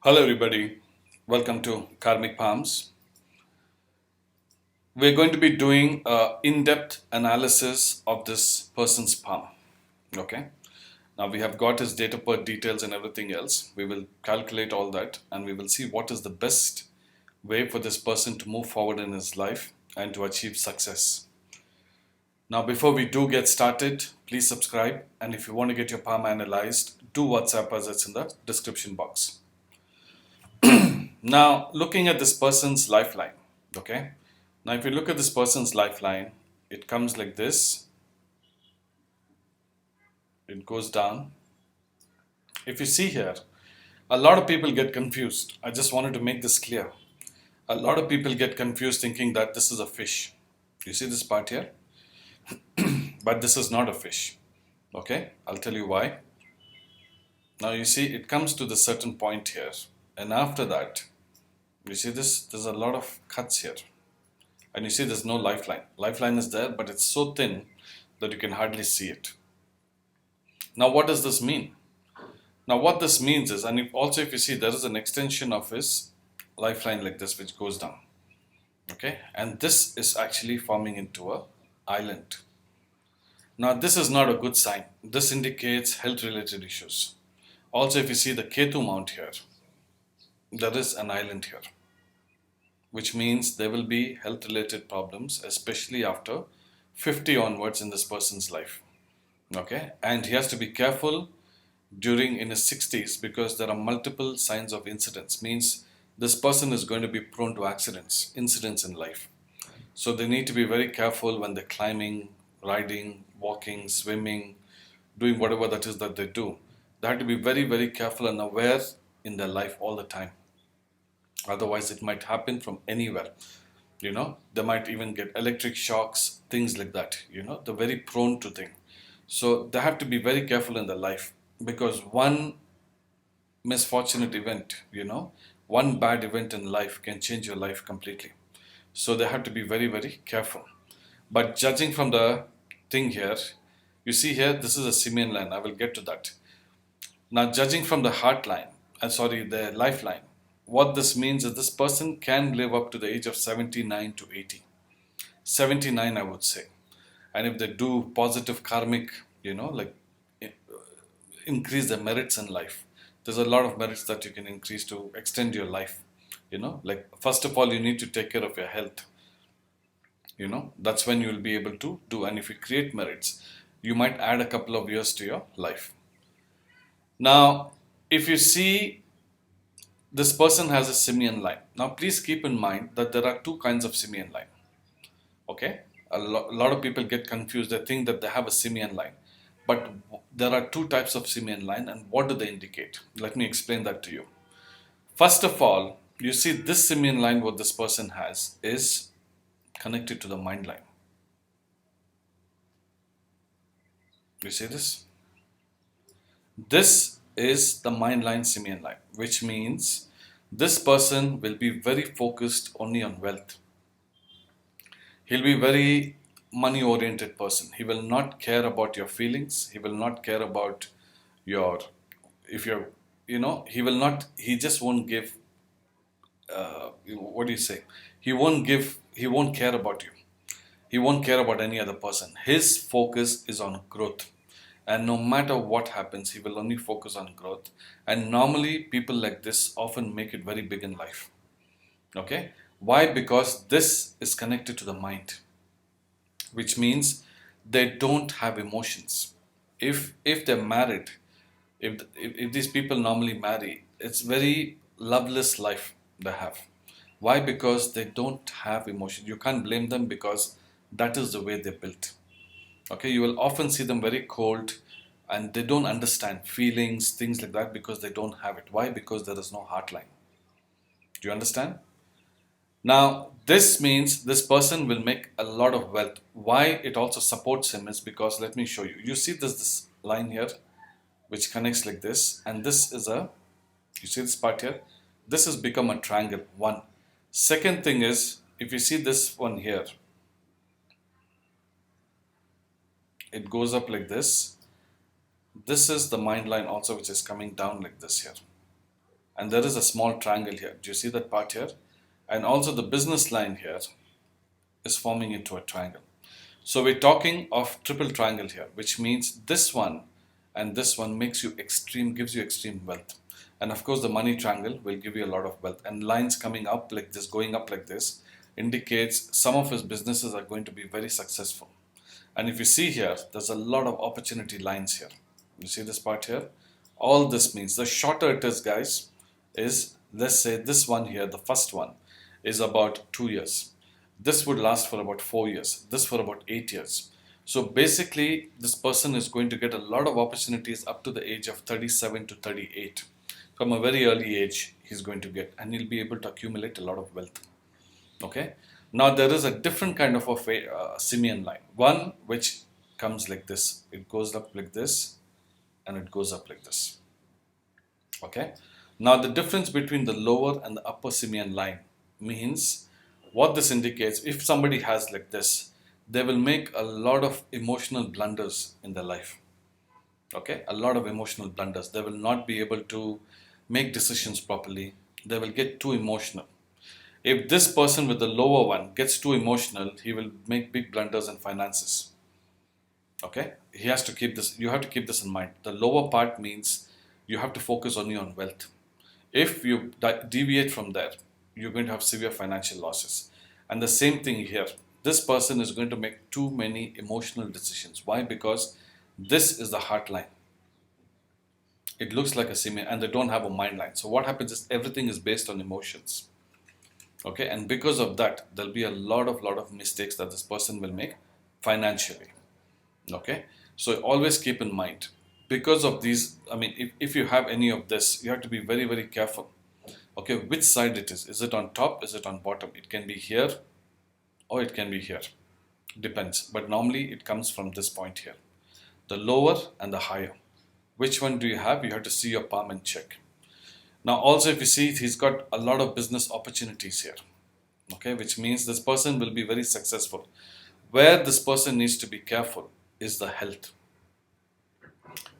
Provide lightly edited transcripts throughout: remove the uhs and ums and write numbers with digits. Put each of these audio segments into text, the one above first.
Hello, everybody. Welcome to Karmic Palms. We're going to be doing an in depth analysis of this person's palm. Okay. Now, we have got his date of birth details and everything else. We will calculate all that and we will see what is the best way for this person to move forward in his life and to achieve success. Now, before we do get started, please subscribe. And if you want to get your palm analyzed, do WhatsApp us, it's in the description box. Now, looking at this person's lifeline, okay? Now, if you look at this person's lifeline, it comes like this. It goes down. If you see here, a lot of people get confused. I just wanted to make this clear. A lot of people get confused thinking that this is a fish. You see this part here? But this is not a fish. Okay? I'll tell you why. Now, you see, it comes to the certain point here. And after that, you see this? There's a lot of cuts here. And you see there's no lifeline. Lifeline is there, but it's so thin that you can hardly see it. Now, what does this mean? Now, what this means is, and if you see, there is an extension of his lifeline like this, which goes down. Okay, and this is actually forming into a island. Now, this is not a good sign. This indicates health-related issues. Also, if you see the Ketu mount here, there is an island here, which means there will be health related problems, especially after 50 onwards in this person's life. Okay, and he has to be careful during in his 60s because there are multiple signs of incidents, means this person is going to be prone to incidents in life. So they need to be very careful when they're climbing, riding, walking, swimming, doing whatever that is that they do. They have to be very, very careful and aware in their life all the time. Otherwise, it might happen from anywhere. They might even get electric shocks, things like that. They're very prone to things. So they have to be very careful in their life because one misfortunate event, one bad event in life can change your life completely. So they have to be very, very careful. But judging from the thing here, you see here, this is a Simian line. I will get to that. Now, judging from the heart line, the lifeline, what this means is this person can live up to the age of 79 to 80. 79, I would say. And if they do positive karmic, like increase the merits in life, there's a lot of merits that you can increase to extend your life. Like first of all, you need to take care of your health. That's when you will be able to do. And if you create merits, you might add a couple of years to your life. Now, if you see this person has a Simian line. Now, please keep in mind that there are two kinds of Simian line. Okay? A lot of people get confused. They think that they have a Simian line. But there are two types of Simian line, and what do they indicate? Let me explain that to you. First of all, you see this Simian line, what this person has, is connected to the mind line. You see this? This is the mind line Simian line, which means this person will be very focused only on wealth. He'll be very money oriented person. He will not care about your feelings. He will not care about if you're, he just won't give, what do you say? He won't care about you. He won't care about any other person. His focus is on growth. And no matter what happens, he will only focus on growth. And normally, people like this often make it very big in life. Okay? Why? Because this is connected to the mind, which means they don't have emotions. If they're married, if these people normally marry, it's very loveless life they have. Why? Because they don't have emotion. You can't blame them because that is the way they're built. Okay, you will often see them very cold and they don't understand feelings, things like that because they don't have it. Why? Because there is no heart line. Do you understand? Now, this means this person will make a lot of wealth. Why it also supports him is because, let me show you. You see this line here, which connects like this, and this is you see this part here? This has become a triangle, one. Second thing is, if you see this one here, it goes up like this. This is the mind line also, which is coming down like this here. and there is a small triangle here. Do you see that part here? And also the business line here is forming into a triangle. So we're talking of triple triangle here, which means this one and this one makes you extreme, gives you extreme wealth. And of course the money triangle will give you a lot of wealth, and lines coming up like this, going up like this, indicates some of his businesses are going to be very successful. And if you see here, there's a lot of opportunity lines here. You see this part here? All this means, the shorter it is, guys, is, let's say this one here, the first one, is about 2 years. This would last for about 4 years. This for about 8 years. So basically, this person is going to get a lot of opportunities up to the age of 37 to 38. From a very early age, he's going to get, and he'll be able to accumulate a lot of wealth. Okay. Now there is a different kind of a Simian line. One which comes like this. It goes up like this, and it goes up like this. Okay. Now the difference between the lower and the upper Simian line means, what this indicates, if somebody has like this, they will make a lot of emotional blunders in their life. Okay, a lot of emotional blunders. They will not be able to make decisions properly. They will get too emotional. If this person with the lower one gets too emotional, he will make big blunders in finances. Okay, he has to keep this, you have to keep this in mind. The lower part means you have to focus only on wealth. If you deviate from there, you're going to have severe financial losses. And the same thing here. This person is going to make too many emotional decisions. Why? Because this is the heart line. It looks like a Simian, and they don't have a mind line. So what happens is everything is based on emotions. Okay, and because of that, there'll be a lot of mistakes that this person will make financially. Okay, so always keep in mind, because of these, I mean, if you have any of this, you have to be very, very careful. Okay, which side it is? Is it on top? Is it on bottom? It can be here or it can be here. Depends. But normally it comes from this point here. The lower and the higher. Which one do you have? You have to see your palm and check. Now also, if you see, he's got a lot of business opportunities here. Okay, which means this person will be very successful. Where this person needs to be careful is the health.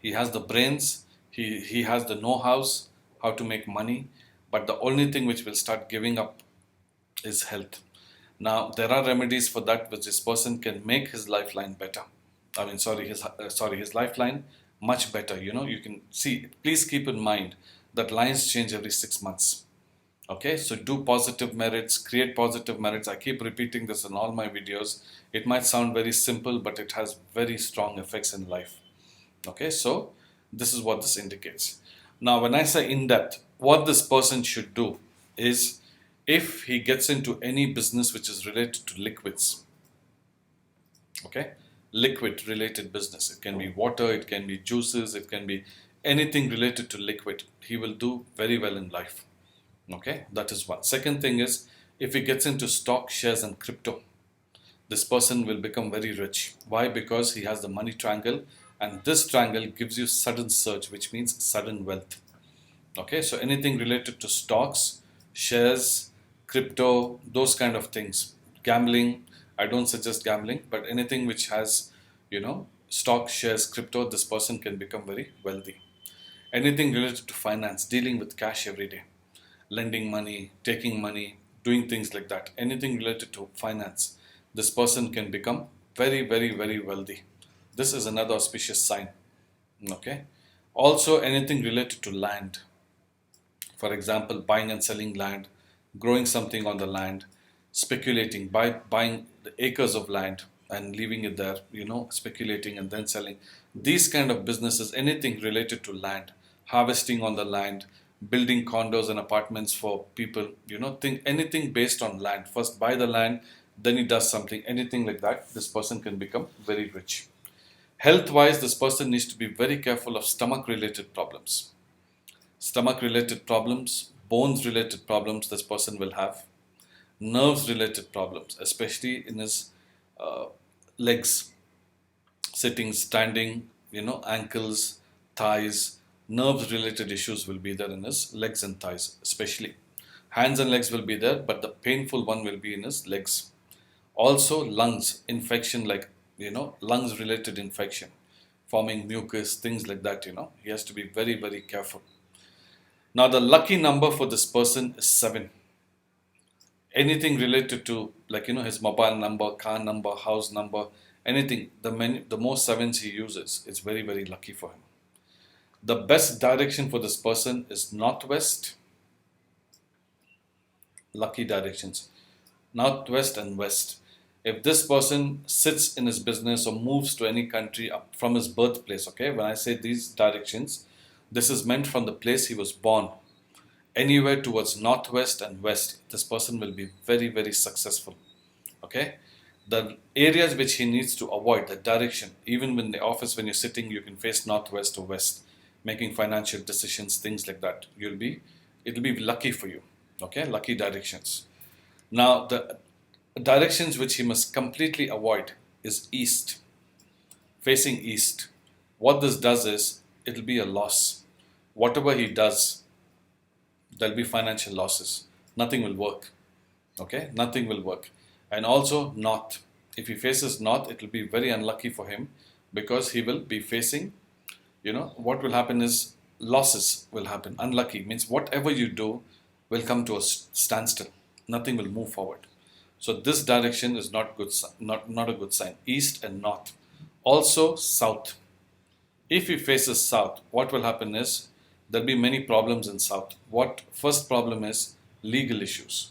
He has the brains, he has the know-hows, how to make money, but the only thing which will start giving up is health. Now there are remedies for that, which this person can make his lifeline better. His lifeline much better. You know, you can see. Please keep in mind that lines change every 6 months. Okay, so do positive merits, create positive merits. I keep repeating this in all my videos. It might sound very simple, but it has very strong effects in life. Okay, so this is what this indicates. Now, when I say in depth, what this person should do is, if he gets into any business which is related to liquids, okay, liquid related business, it can be water, it can be juices, it can be anything related to liquid, he will do very well in life. Okay, that is one. Second thing is, if he gets into stock, shares and crypto, this person will become very rich. Why? Because he has the money triangle, and this triangle gives you sudden surge, which means sudden wealth. Okay, so anything related to stocks, shares, crypto, those kind of things. Gambling, I don't suggest gambling, but anything which has, stock, shares, crypto, this person can become very wealthy. Anything related to finance, dealing with cash every day, lending money, taking money, doing things like that. Anything related to finance, this person can become very, very, very wealthy. This is another auspicious sign. Okay. Also, anything related to land. For example, buying and selling land, growing something on the land, speculating, buying the acres of land and leaving it there, speculating and then selling. These kind of businesses, anything related to land, harvesting on the land, building condos and apartments for people, think anything based on land. First buy the land, then he does something, anything like that, this person can become very rich. Health wise, this person needs to be very careful of stomach related problems. Stomach related problems, bones related problems this person will have. Nerves related problems, especially in his legs, sitting, standing, ankles, thighs. Nerves related issues will be there in his legs and thighs, especially. Hands and legs will be there, but the painful one will be in his legs. Also lungs, infection, like, lungs related infection, forming mucus, things like that, he has to be very, very careful. Now the lucky number for this person is 7. Anything related to, like, his mobile number, car number, house number, anything, the more sevens he uses, it's very, very lucky for him. The best direction for this person is northwest. Lucky directions, northwest and west. If this person sits in his business or moves to any country up from his birthplace, okay, when I say these directions, this is meant from the place he was born. Anywhere towards northwest and west, this person will be very, very successful. Okay, the areas which he needs to avoid, the direction, even in the office when you're sitting, you can face northwest or west, making financial decisions, things like that. It'll be lucky for you. Okay, lucky directions. Now the directions which he must completely avoid is east, facing east. What this does is, it'll be a loss. Whatever he does, there'll be financial losses. Nothing will work. Okay, nothing will work. And also north. If he faces north, it will be very unlucky for him, because he will be facing, what will happen is losses will happen. Unlucky means whatever you do will come to a standstill. Nothing will move forward. So this direction is not good, not a good sign. East and north. Also south. If he faces south, what will happen is there'll be many problems in south. First problem is legal issues.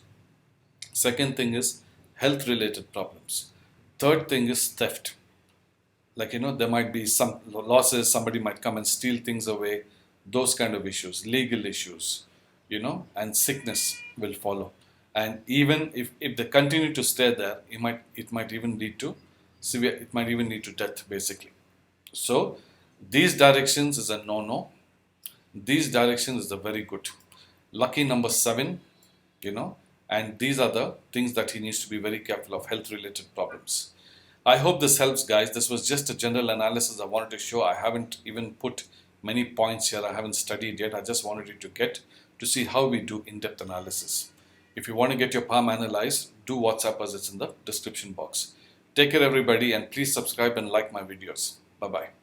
Second thing is health related problems. Third thing is theft. Like, there might be some losses, somebody might come and steal things away, those kind of issues, legal issues, and sickness will follow. And even if they continue to stay there, it might even lead to death, basically. So these directions is a no-no. These directions is a very good. Lucky number 7, and these are the things that he needs to be very careful of, health related problems. I hope this helps, guys. This was just a general analysis I wanted to show. I haven't even put many points here. I haven't studied yet. I just wanted you to get to see how we do in-depth analysis. If you want to get your palm analyzed, do WhatsApp us. It's in the description box. Take care, everybody, and please subscribe and like my videos. Bye-bye.